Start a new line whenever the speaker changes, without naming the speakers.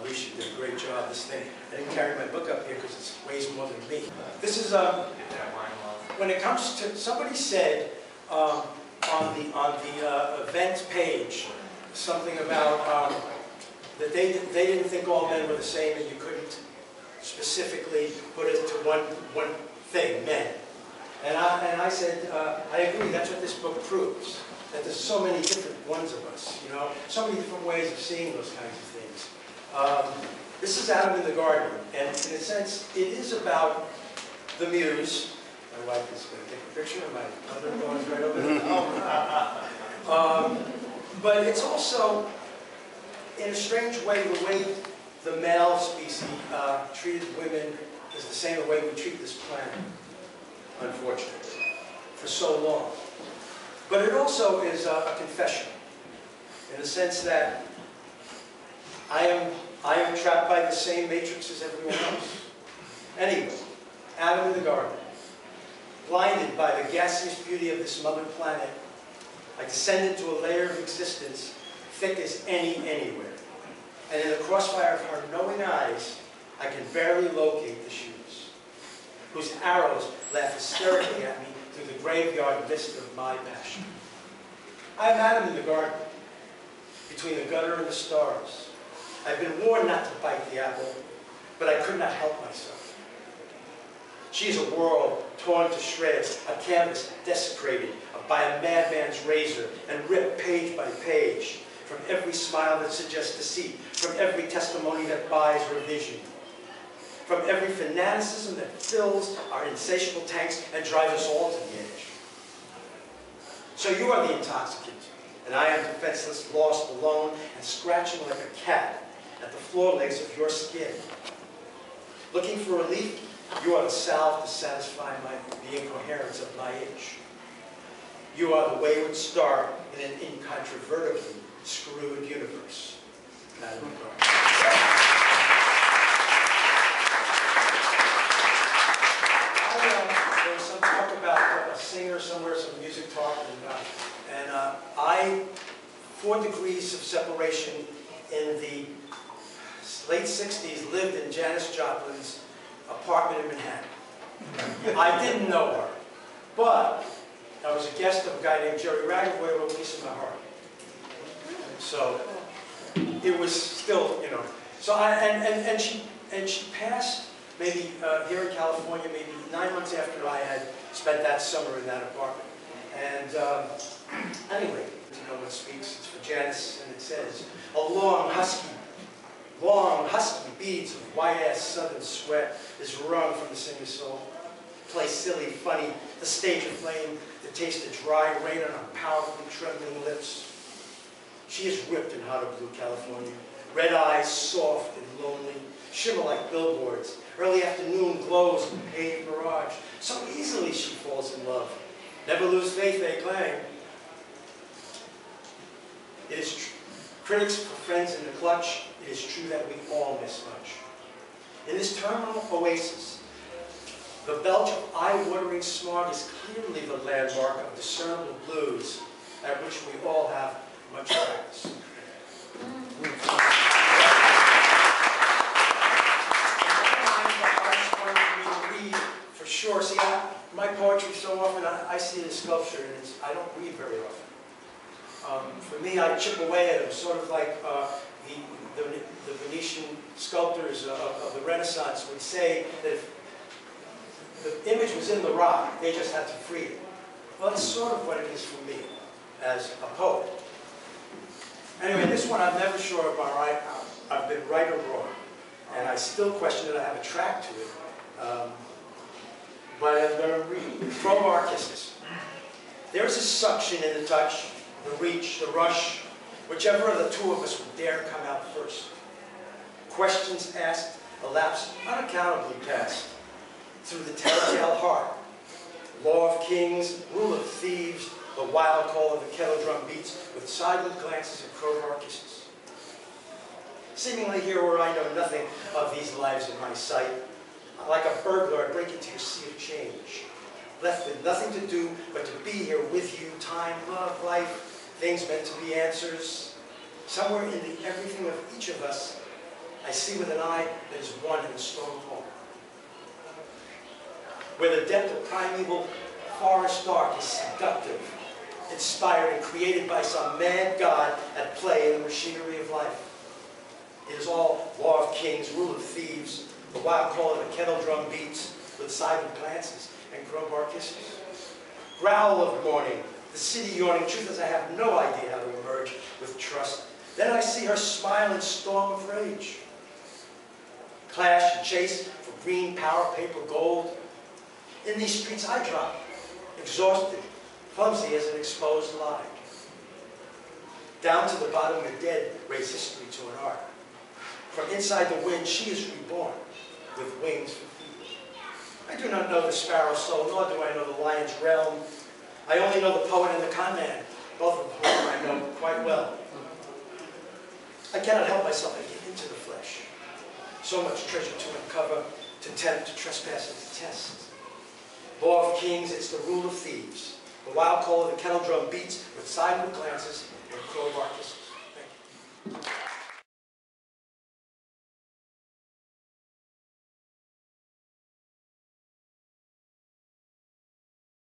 Alicia did a great job. This thing, I didn't carry my book up here because it weighs more than me. This is, when it comes to, somebody said on the events page, something about that they didn't think all men were the same and you couldn't specifically put it to one thing, men. And I said, I agree, that's what this book proves. That there's so many different ones of us, you know, so many different ways of seeing those kinds of things. This is Adam in the Garden, and in a sense, it is about the muse. My wife is going to take a picture, and my mother-in-law is right over there. But it's also, in a strange way, the way the male species treated women is the same way we treat this planet, unfortunately, for so long. But it also is a confession, in the sense that I am trapped by the same matrix as everyone else. Anyway, Adam in the Garden, blinded by the gaseous beauty of this mother planet, I descended to a layer of existence thick as anywhere. And in the crossfire of her knowing eyes, I can barely locate the shoes, whose arrows laugh hysterically at me through the graveyard mist of my passion. I am Adam in the Garden, between the gutter and the stars. I've been warned not to bite the apple, but I could not help myself. She is a world torn to shreds, a canvas desecrated by a madman's razor and ripped page by page, from every smile that suggests deceit, from every testimony that buys revision, from every fanaticism that fills our insatiable tanks and drives us all to the edge. So you are the intoxicant, and I am defenseless, lost, alone, and scratching like a cat at the floor legs of your skin. Looking for relief, you are the salve to satisfy the incoherence of my itch. You are the wayward star in an incontrovertibly screwed universe. Adam in the Garden. There was some talk about a singer somewhere, some music talk, and I, 4 degrees of separation in the late 60s, lived in Janis Joplin's apartment in Manhattan. I didn't know her, but I was a guest of a guy named Jerry Ragavoy who wrote Peace in My Heart. So it was still, you know. So and she passed maybe here in California, maybe 9 months after I had spent that summer in that apartment. And anyway, no one speaks. It's for Janis, and it says, a long husky beads of white-ass southern sweat is wrung from the singer's soul. Play silly, funny, the stage of flame, the taste of dry rain on her powerfully trembling lips. She is ripped in hot blue California. Red eyes, soft and lonely, shimmer like billboards. Early afternoon glows in paved mirage. So easily she falls in love. Never lose faith, they claim. It is true. Critics for friends in the clutch, it is true that we all miss much. In this terminal oasis, the belch of eye-watering smog is clearly the landmark of discernible blues at which we all have much practice. For sure. See, my poetry so often, I see it as sculpture, and I don't read very often. For me, I chip away at them, sort of like the Venetian sculptors of the Renaissance would say that if the image was in the rock, they just had to free it. Well, that's sort of what it is for me as a poet. Anyway, this one I'm never sure if I've been right or wrong, and I still question that I have a track to it. But I'm going to read. Crowbar kisses. There is a suction in the touch, the reach, the rush, whichever of the two of us would dare come out first. Questions asked, a lapse unaccountably past, through the telltale heart. Law of kings, rule of thieves, the wild call of the kettle drum beats with silent glances and crowbar kisses. Seemingly here where I know nothing of these lives in my sight, like a burglar, I break into your sea of change, left with nothing to do but to be here with you, time, love, life, things meant to be answers. Somewhere in the everything of each of us I see with an eye that is one in a strong home. Where the depth of primeval forest dark is seductive, inspired and created by some mad god at play in the machinery of life. It is all war of kings, rule of thieves, the wild call of the kettle drum beats with sideward glances and crowbar kisses. Growl of morning, the city yawning. Truth is, I have no idea how to emerge with trust. Then I see her smile and storm of rage. Clash and chase for green power, paper, gold. In these streets I drop, exhausted, clumsy as an exposed lie. Down to the bottom, the dead raise history to an art. From inside the wind, she is reborn with wings for feet. I do not know the sparrow's soul, nor do I know the lion's realm. I only know the poet and the con man, both of whom I know quite well. I cannot help myself. I get into the flesh. So much treasure to uncover, to tempt, to trespass, and to test. Law of kings, it's the rule of thieves. The wild call of the kettle drum beats with sideward glances and crowbar kisses.